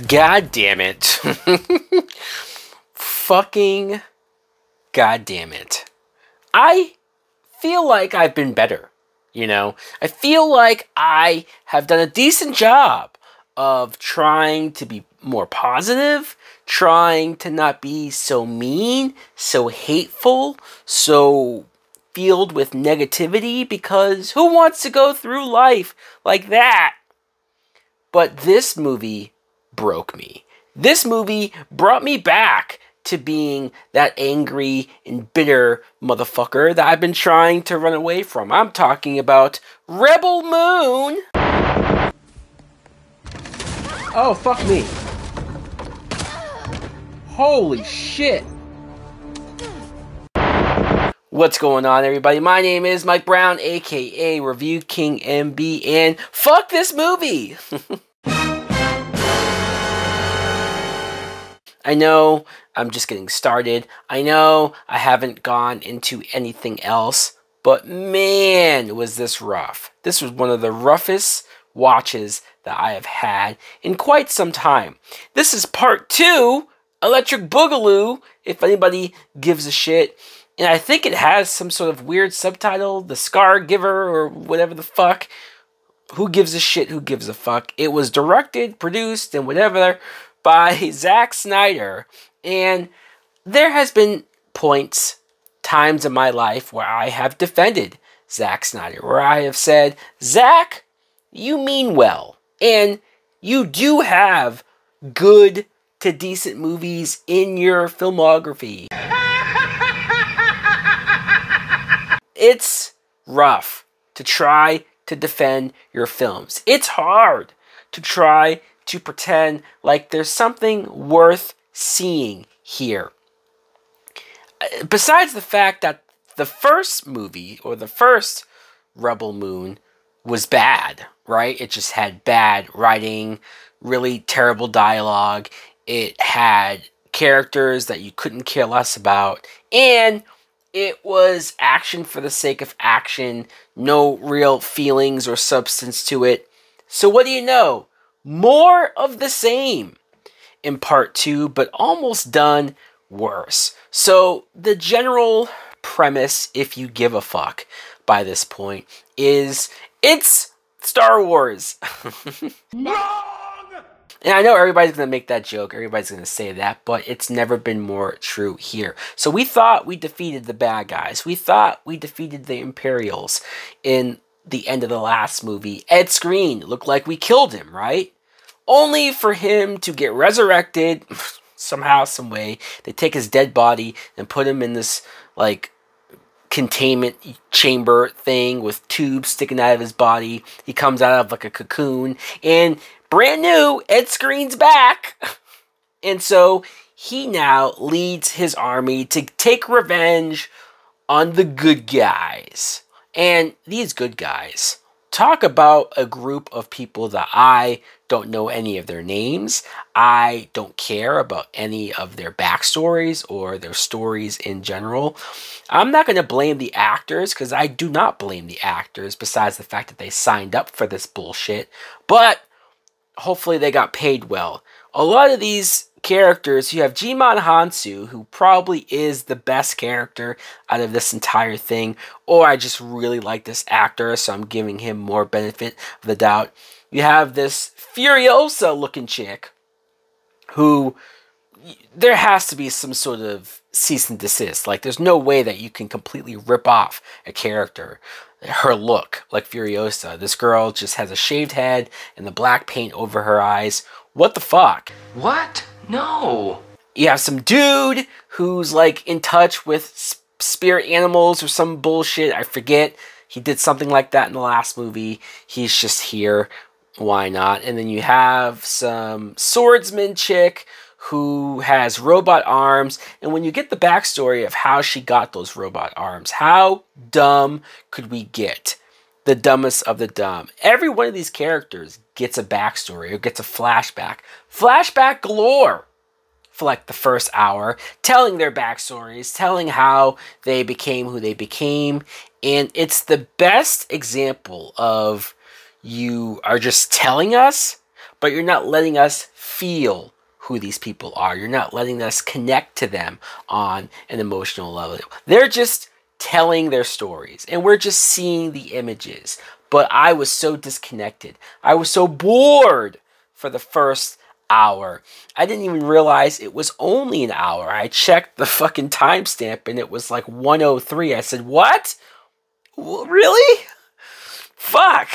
God damn it. Fucking god damn it. I feel like I've been better, you know? I feel like I have done a decent job of trying to be more positive, trying to not be so mean, so hateful, so filled with negativity, because who wants to go through life like that? But this movie broke me. This movie brought me back to being that angry and bitter motherfucker that I've been trying to run away from. I'm talking about Rebel Moon. Oh, fuck me. Holy shit. What's going on, everybody? My name is Mike Brown, aka Review King MB, and fuck this movie! I know I'm just getting started. I know I haven't gone into anything else, but man, was this rough. This was one of the roughest watches that I have had in quite some time. This is part 2, Electric Boogaloo, if anybody gives a shit. And I think it has some sort of weird subtitle, The Scar Giver, or whatever the fuck. Who gives a shit? Who gives a fuck? It was directed, produced, and whatever by Zack Snyder. And there has been times in my life where I have defended Zack Snyder, where I have said, Zack, you mean well. And you do have good to decent movies in your filmography. It's rough to try to defend your films. It's hard to try to pretend like there's something worth seeing here. Besides the fact that the first movie, or the first Rebel Moon, was bad, right? It just had bad writing, really terrible dialogue. It had characters that you couldn't care less about, and it was action for the sake of action, no real feelings or substance to it. So what do you know? More of the same in part 2, but almost done worse. So the general premise, if you give a fuck by this point, is it's Star Wars. Wrong! And I know everybody's going to make that joke, everybody's going to say that, but it's never been more true here. So we thought we defeated the bad guys. We thought we defeated the Imperials in the end of the last movie. Ed Skrein looked like we killed him, right? Only for him to get resurrected somehow, some way. They take his dead body and put him in this, like, containment chamber thing with tubes sticking out of his body. He comes out of, like, a cocoon, and brand new, Ed Skrein's back. And so he now leads his army to take revenge on the good guys. And these good guys, talk about a group of people that I don't know any of their names. I don't care about any of their backstories or their stories in general. I'm not going to blame the actors, because I do not blame the actors, besides the fact that they signed up for this bullshit. But hopefully they got paid well. A lot of these characters, you have Jimon Hansu, who probably is the best character out of this entire thing, or I just really like this actor, so I'm giving him more benefit of the doubt. You have this Furiosa looking chick, who there has to be some sort of cease and desist. Like, there's no way that you can completely rip off a character. Her look, like Furiosa. This girl just has a shaved head and the black paint over her eyes. What the fuck? What? No. You have some dude who's like in touch with spirit animals or some bullshit. I forget. He did something like that in the last movie. He's just here. Why not? And then you have some swordsman chick who has robot arms, and when you get the backstory of how she got those robot arms, how dumb could we get? The dumbest of the dumb. Every one of these characters gets a backstory or gets a flashback. Flashback galore for like the first hour, telling their backstories, telling how they became who they became, And it's the best example of you are just telling us, but you're not letting us feel who these people are. You're not letting us connect to them on an emotional level. They're just telling their stories, and we're just seeing the images. But I was so disconnected. I was so bored for the first hour. I didn't even realize it was only an hour. I checked the fucking timestamp and it was like 1:03. I said, what? Really? Fuck.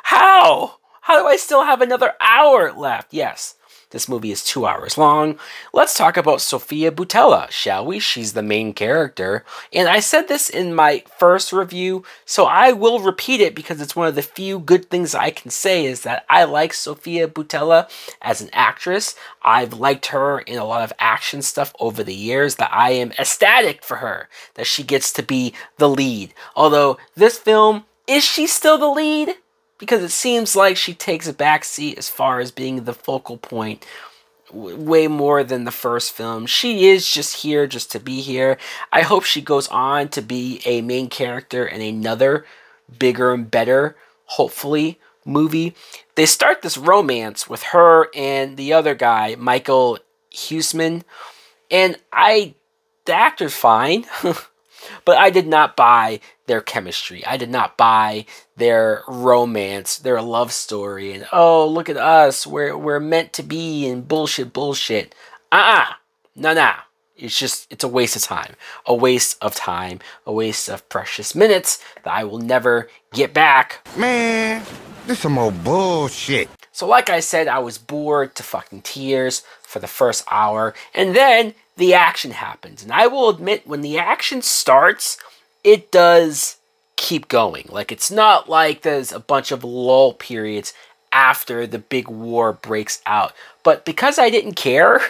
How? How do I still have another hour left? Yes, this movie is 2 hours long. Let's talk about Sofia Boutella, shall we? She's the main character. And I said this in my first review, so I will repeat it because it's one of the few good things I can say is that I like Sofia Boutella as an actress. I've liked her in a lot of action stuff over the years, that I am ecstatic for her, that she gets to be the lead. Although this film, is she still the lead? Because it seems like she takes a backseat as far as being the focal point way more than the first film. She is just here just to be here. I hope she goes on to be a main character in another bigger and better, hopefully, movie. They start this romance with her and the other guy, Michael Huisman, and the actor's fine. But I did not buy their chemistry. I did not buy their romance, their love story, and oh, look at us, we're meant to be, and bullshit. No. It's a waste of time. A waste of time. A waste of precious minutes that I will never get back. Man, this some old bullshit. So like I said, I was bored to fucking tears for the first hour, and then the action happens. And I will admit, when the action starts, it does keep going. Like, it's not like there's a bunch of lull periods after the big war breaks out. But because I didn't care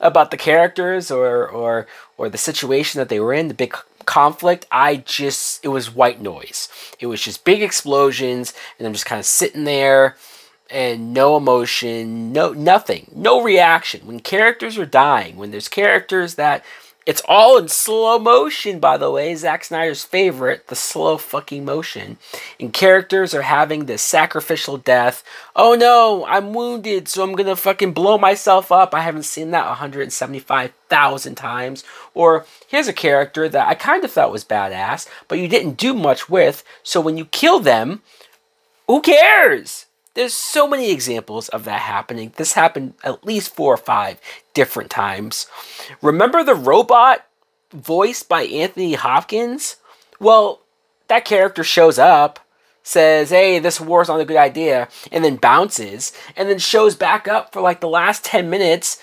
about the characters or the situation that they were in, the big conflict, it was white noise. It was just big explosions, and I'm just kind of sitting there, and no emotion, nothing, no reaction. When characters are dying, when there's characters that, it's all in slow motion, by the way, Zack Snyder's favorite, the slow fucking motion, and characters are having this sacrificial death. Oh no, I'm wounded, so I'm gonna fucking blow myself up. I haven't seen that 175,000 times. Or here's a character that I kind of thought was badass, but you didn't do much with, so when you kill them, who cares? There's so many examples of that happening. This happened at least 4 or 5 different times. Remember the robot voiced by Anthony Hopkins? Well, that character shows up, says, hey, this war's not a good idea, and then bounces, and then shows back up for like the last 10 minutes,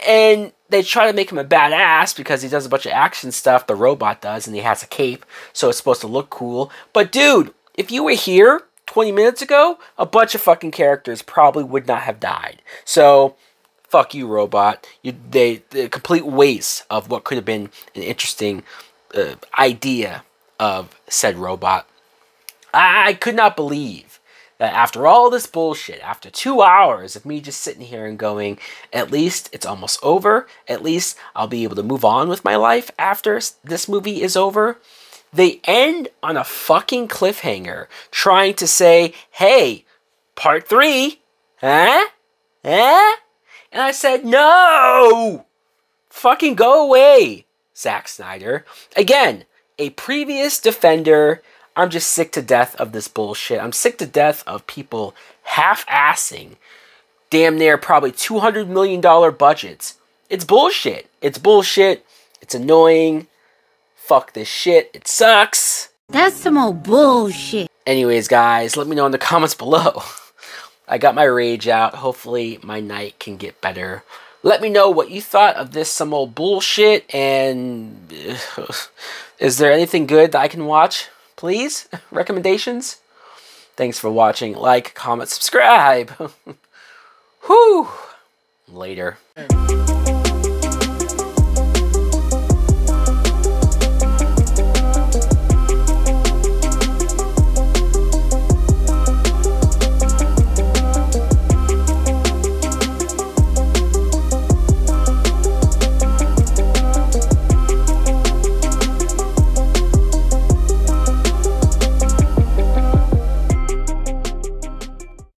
and they try to make him a badass because he does a bunch of action stuff, the robot does, and he has a cape, so it's supposed to look cool. But dude, if you were here 20 minutes ago, a bunch of fucking characters probably would not have died. So, fuck you, robot. The complete waste of what could have been an interesting idea of said robot. I could not believe that after all this bullshit, after 2 hours of me just sitting here and going, at least it's almost over. At least I'll be able to move on with my life after this movie is over. They end on a fucking cliffhanger, trying to say, hey, part 3, huh? Eh? And I said, no! Fucking go away, Zack Snyder. Again, a previous defender. I'm just sick to death of this bullshit. I'm sick to death of people half-assing damn near probably $200 million budgets. It's bullshit. It's bullshit. It's annoying. Fuck this shit. It sucks. That's some old bullshit. Anyways, guys, let me know in the comments below. I got my rage out. Hopefully, my night can get better. Let me know what you thought of this some old bullshit. And is there anything good that I can watch? Please? Recommendations? Thanks for watching. Like, comment, subscribe. Whew. Later.